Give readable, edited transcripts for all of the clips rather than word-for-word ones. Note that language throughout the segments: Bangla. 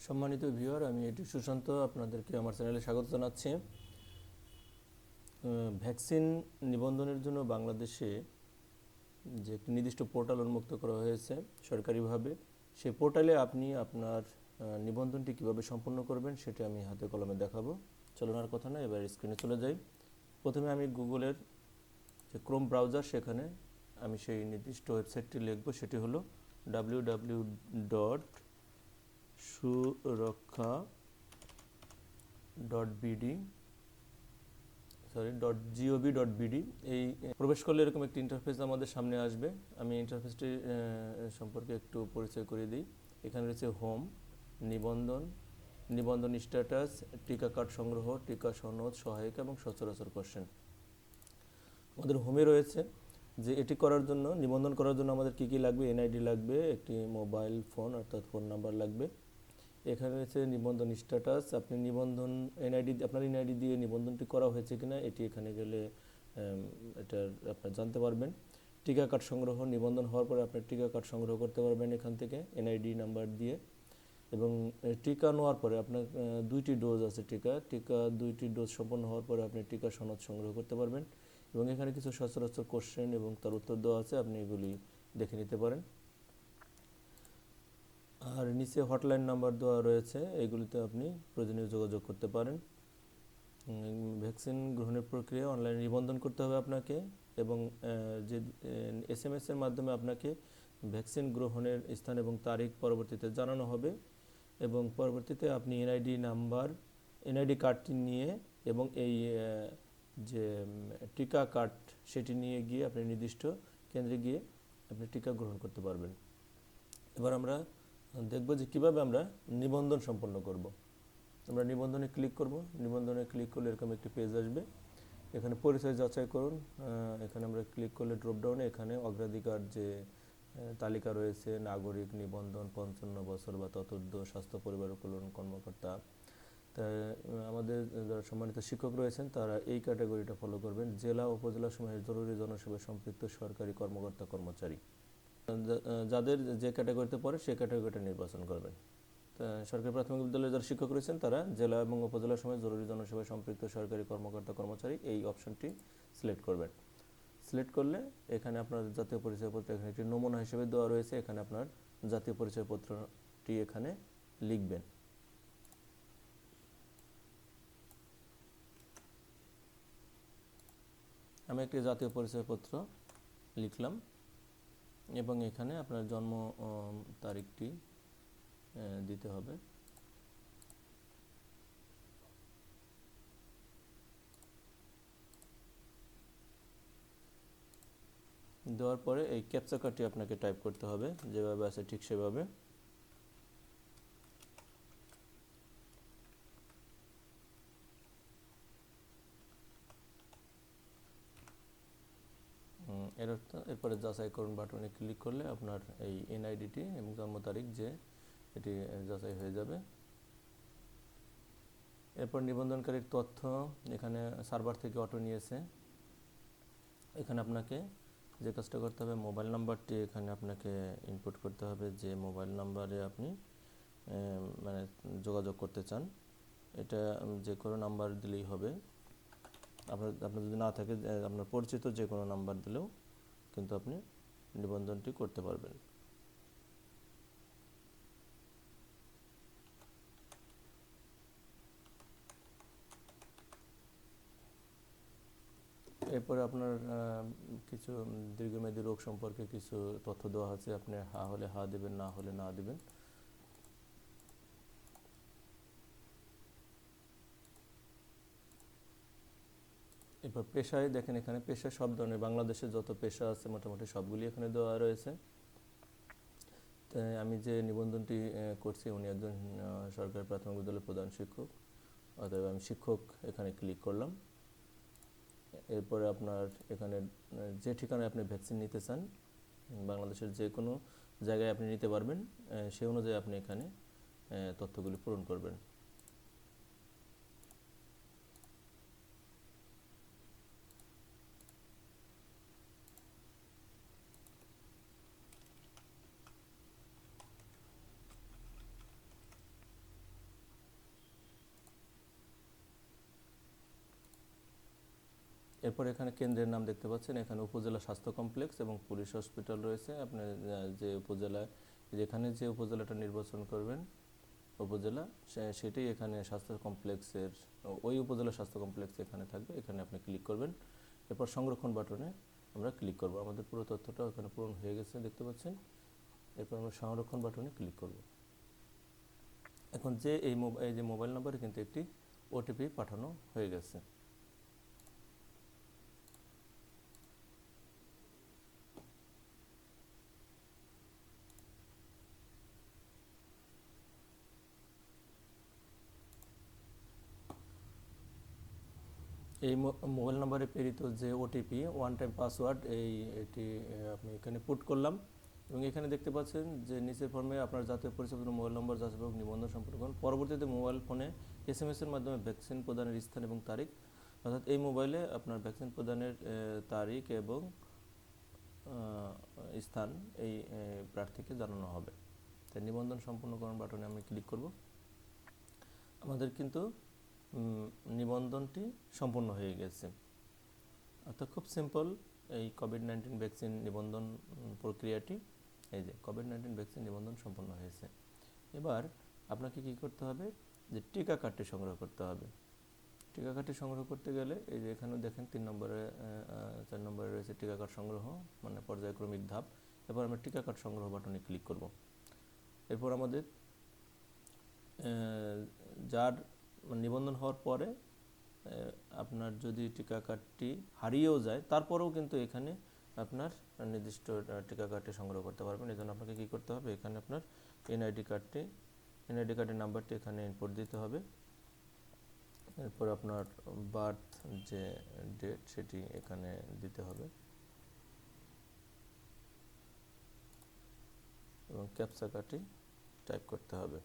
সম্মানিত ভিউয়ার, আমি এটি সুশান্ত আপনাদেরকে আমার চ্যানেলে স্বাগত জানাচ্ছি। ভ্যাকসিন নিবন্ধনের জন্য বাংলাদেশে যে একটি নির্দিষ্ট পোর্টাল উন্মুক্ত করা হয়েছে সরকারিভাবে, সেই পোর্টালে আপনি আপনার নিবন্ধনটি কিভাবে সম্পন্ন করবেন সেটি আমি হাতে কলমে দেখাবো। চলুন আর কথা না, এবার স্ক্রিনে চলে যাই। প্রথমে আমি গুগলের যে ক্রোম ব্রাউজার, সেখানে আমি সেই নির্দিষ্ট ওয়েবসাইটটি লিখব। সেটি হলো www.surakha.bd .gov.bd। এই প্রবেশ করলে এরকম একটি ইন্টারফেস আমাদের সামনে আসবে। আমি ইন্টারফেসটি সম্পর্কে একটু পরিচয় করিয়ে দিই। এখানে রয়েছে হোম, নিবন্ধন, নিবন্ধন স্ট্যাটাস, টিকা কার্ড সংগ্রহ, টিকা সনদ, সহায়িকা এবং সচরাচর কোশ্চেন। আমাদের হোমে রয়েছে যে এটি করার জন্য, নিবন্ধন করার জন্য আমাদের কী কী লাগবে। এনআইডি লাগবে, একটি মোবাইল ফোন অর্থাৎ ফোন নাম্বার লাগবে। এখানে রয়েছে নিবন্ধন স্ট্যাটাস, আপনি নিবন্ধন আপনার এনআইডি দিয়ে নিবন্ধনটি করা হয়েছে কিনা এটি এখানে গেলে এটা আপনার জানতে পারবেন। টিকা কার্ড সংগ্রহ, নিবন্ধন হওয়ার পরে আপনার টিকা কার্ড সংগ্রহ করতে পারবেন এখান থেকে এনআইডি নাম্বার দিয়ে। এবং টিকা নেওয়ার পরে আপনার 2টি ডোজ আছে টিকা 2টি ডোজ সম্পন্ন হওয়ার পরে আপনি টিকা সনদ সংগ্রহ করতে পারবেন। এবং এখানে কিছু সচরাচর কোশ্চেন এবং তার উত্তর দেওয়া আছে, আপনি এগুলি দেখে নিতে পারেন। আর নিচে হটলাইন নাম্বার দেওয়া রয়েছে, এগুলিতে আপনি প্রয়োজনীয় যোগাযোগ করতে পারেন। ভ্যাকসিন গ্রহণের প্রক্রিয়া অনলাইনে নিবন্ধন করতে হবে আপনাকে, এবং যে SMS-এর মাধ্যমে আপনাকে ভ্যাকসিন গ্রহণের স্থান এবং তারিখ পরবর্তীতে জানানো হবে। এবং পরবর্তীতে আপনি এনআইডি কার্ডটি নিয়ে এবং এই যে টিকা কার্ড সেটি নিয়ে গিয়ে আপনি নির্দিষ্ট কেন্দ্রে গিয়ে আপনি টিকা গ্রহণ করতে পারবেন। এবার আমরা দেখব যে কীভাবে আমরা নিবন্ধন সম্পন্ন করব। আমরা নিবন্ধনে ক্লিক করব। নিবন্ধনে ক্লিক করলে এরকম একটি পেজ আসবে। এখানে পরিচয় যাচাই করুন। এখানে আমরা ক্লিক করলে ড্রপডাউনে এখানে অগ্রাধিকার যে তালিকা রয়েছে, নাগরিক, নিবন্ধন, 55 বছর বা ততোর্ধ্ব, স্বাস্থ্য পরিবার কল্যাণ কর্মকর্তা। তাই আমাদের যারা সম্মানিত শিক্ষক রয়েছেন তারা এই ক্যাটাগরিটা ফলো করবেন। জেলা উপজেলা সমূহের জরুরি জনসেবায় সম্পৃক্ত সরকারি কর্মকর্তা কর্মচারী, যাদের যে ক্যাটাগরিতে পড়ে সেই ক্যাটাগরিটা নির্বাচন করবেন। সরকারি প্রাথমিক বিদ্যালয়ে যারা শিক্ষক রয়েছেন তারা জেলা এবং উপজেলা সময় জরুরি জনসেবায় সম্পৃক্ত সরকারি কর্মকর্তা কর্মচারী এই অপশনটি সিলেক্ট করবেন। সিলেক্ট করলে এখানে আপনার জাতীয় পরিচয়পত্র এখানে একটি নমুনা হিসেবে দেওয়া রয়েছে, এখানে আপনার জাতীয় পরিচয়পত্রটি এখানে লিখবেন। আমি একটি জাতীয় পরিচয়পত্র লিখলাম এবং এখানে আপনার জন্ম তারিখটি দিতে হবে। দেওয়ার পরে এই ক্যাপচা কোডটি আপনাকে টাইপ করতে হবে, যেভাবে আছে ঠিক সেভাবে। এরপরে যাচাই করুন বাটনে ক্লিক করলে আপনার এই এনআইডিটি এবং জন্ম তারিখ যে এটি যাচাই হয়ে যাবে। এরপর নিবন্ধনকারীর তথ্য এখানে সার্ভার থেকে অটো নিয়েছে। এখানে আপনাকে যে কাজটা করতে হবে, মোবাইল নাম্বারটি এখানে আপনাকে ইনপুট করতে হবে, যে মোবাইল নাম্বারে আপনি মানে যোগাযোগ করতে চান। এটা যে কোনো নাম্বার দিলেই হবে। আপনার যদি না থাকে, আপনার পরিচিত যে কোনো নাম্বার দিলেও কিন্তু আপনি নিবন্ধনটি করতে পারবেন। এরপরে আপনার কিছু দীর্ঘমেয়াদী রোগ সম্পর্কে কিছু তথ্য দেওয়া আছে, আপনি হা হলে হা দেবেন, না হলে না দেবেন। এরপর পেশায় দেখেন, এখানে পেশা সব ধরনের বাংলাদেশে যত পেশা আছে মোটামুটি সবগুলি এখানে দেওয়া রয়েছে। তাই আমি যে নিবন্ধনটি করছি উনি একজন সরকারি প্রাথমিক বিদ্যালয়ের প্রধান শিক্ষক, অতএব আমি শিক্ষক এখানে ক্লিক করলাম। এরপরে আপনার এখানে যে ঠিকানায় আপনি ভ্যাকসিন নিতে চান, বাংলাদেশের যে কোনো জায়গায় আপনি নিতে পারবেন, সেই অনুযায়ী আপনি এখানে তথ্যগুলি পূরণ করবেন। এরপর এখানে কেন্দ্রের নাম দেখতে পাচ্ছেন, এখানে উপজেলা স্বাস্থ্য কমপ্লেক্স এবং পুলিশ হসপিটাল রয়েছে। আপনি যে উপজেলায় যেখানে যে উপজেলাটা নির্বাচন করবেন উপজেলা, সেটাই এখানে স্বাস্থ্য কমপ্লেক্সের ওই উপজেলা স্বাস্থ্য কমপ্লেক্স এখানে থাকবে, এখানে আপনি ক্লিক করবেন। এরপর সংরক্ষণ বাটনে আমরা ক্লিক করব। আমাদের পুরো তথ্যটাও এখানে পূরণ হয়ে গেছে দেখতে পাচ্ছেন। এরপর আমরা সংরক্ষণ বাটনে ক্লিক করব। এখন যে এই যে মোবাইল নাম্বারে কিন্তু একটি ওটিপি পাঠানো হয়ে গেছে। এই মোবাইল নাম্বারে প্রেরিত যে ওটিপি ওয়ান টাইম পাসওয়ার্ড এটি আপনি এখানে পুট করলাম এবং এখানে দেখতে পাচ্ছেন যে নিচের ফর্মে আপনার জাতীয় পরিচয়পত্র মোবাইল নম্বর যাচাই এবং নিবন্ধন সম্পন্ন করুন। পরবর্তীতে মোবাইল ফোনে এসএমএস-এর মাধ্যমে ভ্যাকসিন প্রদানের স্থান এবং তারিখ, অর্থাৎ এই মোবাইলে আপনার ভ্যাকসিন প্রদানের তারিখ এবং স্থান এই প্রার্থীকে জানানো হবে। তাই নিবন্ধন সম্পূর্ণকরণ বাটনে আমি ক্লিক করব। আমাদের কিন্তু নিবন্ধনটি সম্পূর্ণ হয়ে গেছে। অর্থাৎ খুব সিম্পল এই কোভিড-19 ভ্যাকসিন নিবন্ধন প্রক্রিয়াটি। এই যে কোভিড-19 ভ্যাকসিন নিবন্ধন সম্পন্ন হয়েছে। এবার আপনাকে কি করতে হবে, যে টিকা কার্ডটি সংগ্রহ করতে হবে। টিকা কার্ডটি সংগ্রহ করতে গেলে এই যে এখানেও দেখেন 3 নম্বরে 4 নম্বরে রয়েছে টিকা কার্ড সংগ্রহ, মানে পর্যায়ক্রমিক ধাপ। এবার আমরা টিকা কার্ড সংগ্রহ বাটনে ক্লিক করব। এরপর আমাদের যার নিবন্ধন হওয়ার পরে আপনার যদি টিকা কার্ডটি হারিয়েও যায়, তারপরেও কিন্তু এখানে আপনার নির্দিষ্ট টিকা কার্ডটি সংগ্রহ করতে পারবেন। এই জন্য আপনাকে কী করতে হবে, এখানে আপনার এনআইডি কার্ডের নাম্বারটি এখানে ইনপুট দিতে হবে। এরপর আপনার বার্থ যে ডেট সেটি এখানে দিতে হবে এবং ক্যাপচা কার্ডটি টাইপ করতে হবে।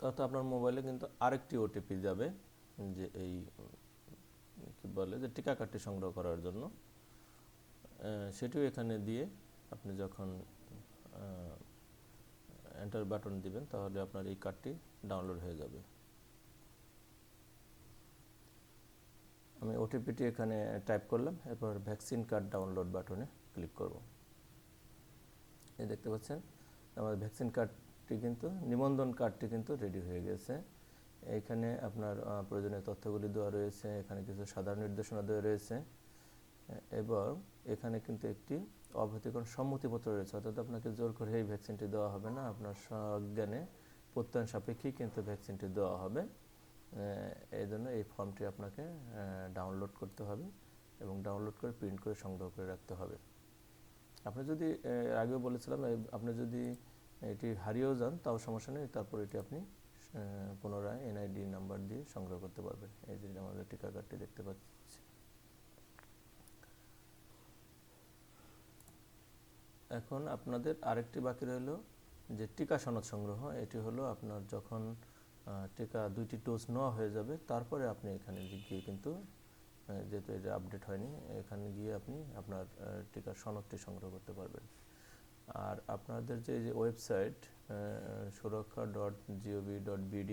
তাতে আপনার মোবাইলে কিন্তু আরেকটি ওটিপি যাবে, যে এই কি বলে যে টিকা কার্ডটি সংগ্রহ করার জন্য। সেটিও এখানে দিয়ে আপনি যখন এন্টার বাটন দিবেন তাহলে আপনার এই কার্ডটি ডাউনলোড হয়ে যাবে। আমি ওটিপিটি এখানে টাইপ করলাম। এরপর ভ্যাকসিন কার্ড ডাউনলোড বাটনে ক্লিক করব। এই দেখতে পাচ্ছেন আমাদের ভ্যাকসিন কার্ডটি কিন্তু নিবন্ধন কার্ডটি কিন্তু রেডি হয়ে গেছে। এইখানে আপনার প্রয়োজনীয় তথ্যগুলি দেওয়া রয়েছে, এখানে কিছু সাধারণ নির্দেশনা দেওয়া রয়েছে এবং এখানে কিন্তু একটি অভ্যর্থীকরণ সম্মতিপত্র রয়েছে। অর্থাৎ আপনাকে জোর করে এই ভ্যাকসিনটি দেওয়া হবে না, আপনার সজ্ঞানে প্রত্যয়ন সাপেক্ষেই কিন্তু ভ্যাকসিনটি দেওয়া হবে। এই জন্য এই ফর্মটি আপনাকে ডাউনলোড করতে হবে এবং ডাউনলোড করে প্রিন্ট করে সংগ্রহ করে রাখতে হবে। আপনি যদি আগেও বলেছিলাম, আপনি যদি এটি হারিয়েও যান তাও সমস্যা নেই, তারপর এটি আপনি পুনরায় এনআইডি নাম্বার দিয়ে সংগ্রহ করতে পারবেন। এই যে আমাদের টিকা কার্ডটি দেখতে পাচ্ছি। এখন আপনাদের আরেকটি বাকি রইল যে টিকা সনদ সংগ্রহ। এটি হলো আপনার যখন টিকা 2টি ডোজ নেওয়া হয়ে যাবে তারপরে আপনি এখানে গিয়ে কিন্তু, যেহেতু এটা আপডেট হয়নি, এখানে গিয়ে আপনি আপনার টিকার সনদটি সংগ্রহ করতে পারবেন। আর আপনাদের যে ওয়েবসাইট surakha.gov.bd,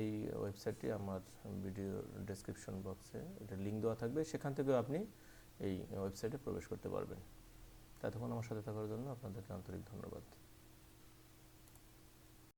এই ওয়েবসাইটটি আমার ভিডিও ডেসক্রিপশন বক্সে এটা লিঙ্ক দেওয়া থাকবে, সেখান থেকেও আপনি এই ওয়েবসাইটে প্রবেশ করতে পারবেন। ততক্ষণ আমার সাথে থাকার জন্য আপনাদেরকে আন্তরিক ধন্যবাদ।